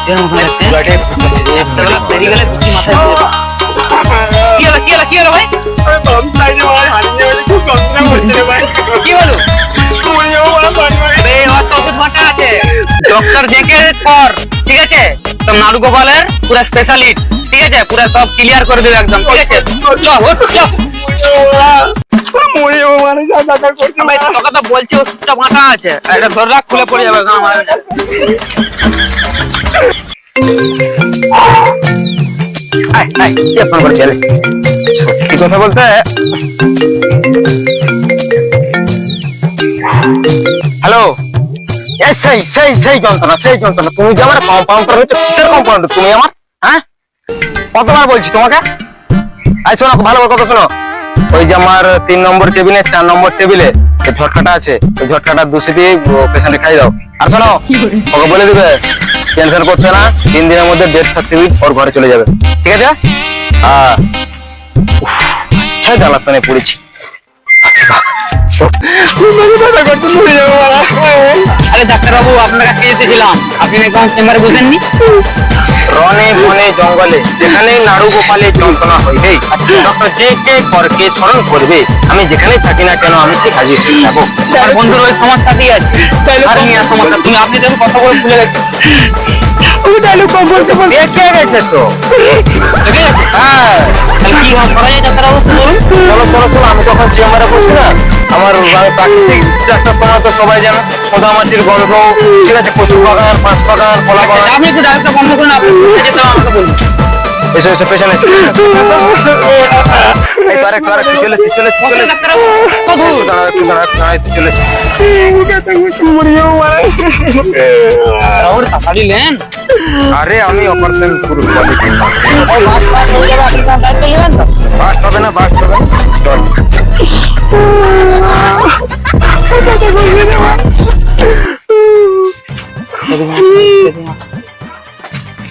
ভূতের মতো লাগছে। বেরিয়ে গেলে কি মাথায় কি হলো ভাই? কি বলো? ডক্টর দেখে কর, ঠিক আছে? তো নাড়ু গোপালের পুরো স্পেশালিস্ট, ঠিক আছে? পুরো সব ক্লিয়ার করে দেবে একদম, ঠিক আছে? তোকে তো বলছি ওষুধটা বাঁটা আছে, এটা ধরে রাখ, খুলে পড়ে যাবে। সত্যি কথা বলতে, হ্যালো, সেই সেই সেই যন্ত্রণা, সেই যন্ত্রণা। তুমি যে আমার কম্পাউন্ডার হচ্ছে, কিসের কম্পাউন্ডার তুমি আমার? হ্যাঁ, কতবার বলছি তোমাকে? শোনো, ভালো করে কথা শোনো। ওই যে আমার 3 নম্বর টেবিলে 4 নম্বর টেবিলে যে ঝটকাটা আছে, ওই ঝটকাটা দুষে দিয়ে পেশেন্টে খাই দাও। আর শোনো, ওকে বলে দিবে টেনশন করতে না, 3 দিনের মধ্যে ডেথ সার্টিফিকেট ওর ঘরে চলে যাবে, ঠিক আছে? জ্বালাতনে পড়েছি। আরে ডাক্তারবাবু, আপনার কাছে এসেছিলাম, আপনি এখন চেম্বারে বসেননি? রনে বনে জঙ্গলে যেখানে নাড়ু গোপালের যন্ত্রণা হইবে, ডক্টর যে কে পরকে স্মরণ করবে, আমি যেখানেই থাকি না কেন আমি ঠিক হাজির থাকবো। আমার বন্ধুর ওই সমস্যাতেই আছে। আর নিয়ে সমস্যা তুমি, আপনি দেখো কথা বলে ভুলে গেছে। দেখে গেছে তো, হ্যাঁ। কি করা যায় ডাক্তারবাবু? চলো চলো চলো, আমি তখন চেম্বারে বসি না, আমার প্রাকৃতিক ডাক্তার, তোমার তো সবাই জানো, সোদা মাটির গন্ধ, ঠিক আছে? কচু বাগান, পাঁচ বাগান, কলা বাগান। আপনি একটু ডাক্তার বন্ধ করুন, আপনি আমাকে বলুন। এসো এসো, পেছনে চলেছি চলেছি চলেছি, চলেছি। আরে আমি অপারেশন পুরো বাস্ট হবে না, বাস্ট হবে না। চল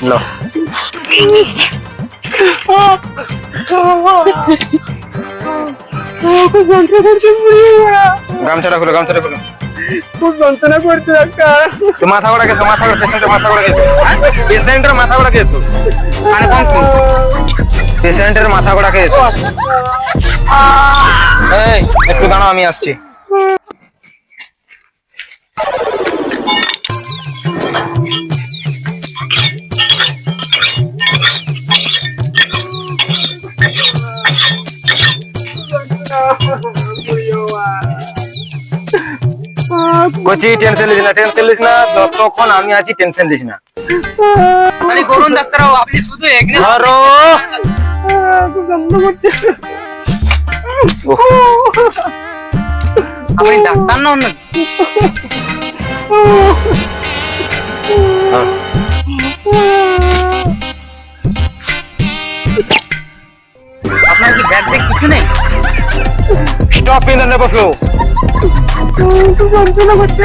লো, গামছাটা খুলো, গামছাটা খুলো। খুব যন্ত্রণা করছে ডাক্তার। মাথা গোড়া গেছো, মাথা গোড়া, পেশেন্টের মাথা গোড়া গেছো, পেশেন্টের মাথা গোড়া গেছো, মানে কোন পেশেন্টের মাথা গোড়া গেছো। এই একটু দাঁড়াও, আমি আসছি। বলছি টেনশন লিস না, টেনশন লিস না, যতক্ষণ আমি আছি টেনশন লিস না। আরে করুন ডাক্তারবাবু, আপনি শুধু এগিয়ে ধরো। আপনি ডাক্তার না অন্য? আপনার কি ব্যাগ ব্যাগ কিছু নেই? Stop in the never flow. যন্ত্রণা করছে।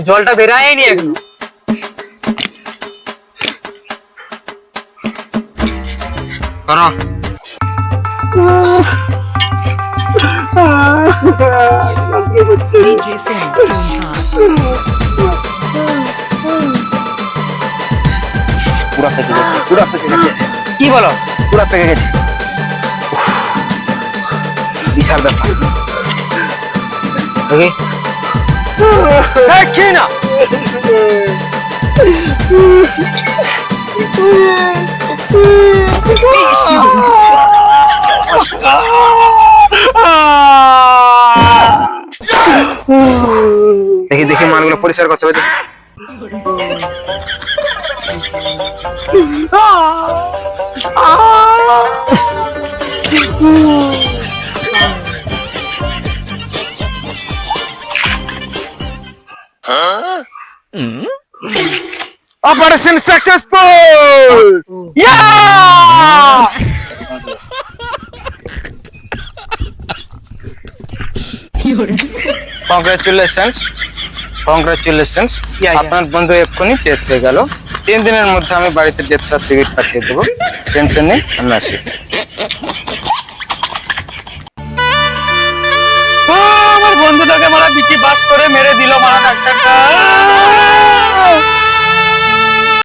জলটা বেরায়নি এখনো। করো। পুরা পেকে গেছে, পুরা পেকে গেছে। কি বলো? পুরা পেকে গেছে, বিশাল ব্যাপার। ওকে দেখছি না, দেখি দেখি মালগুলো পরিষ্কার করতে হবে। Operation successful! Yeah! Congratulations. আপনার বন্ধু এক্ষুনি টেস্ট হয়ে গেল। 3 দিনের মধ্যে আমি বাড়িতে ডেথ সার্টিফিকেট পাঠিয়ে দেবো, টেনশন নেই, আমি আসি। আমার বন্ধুটাকে মারা বিকি বাস করে মেরে দিল।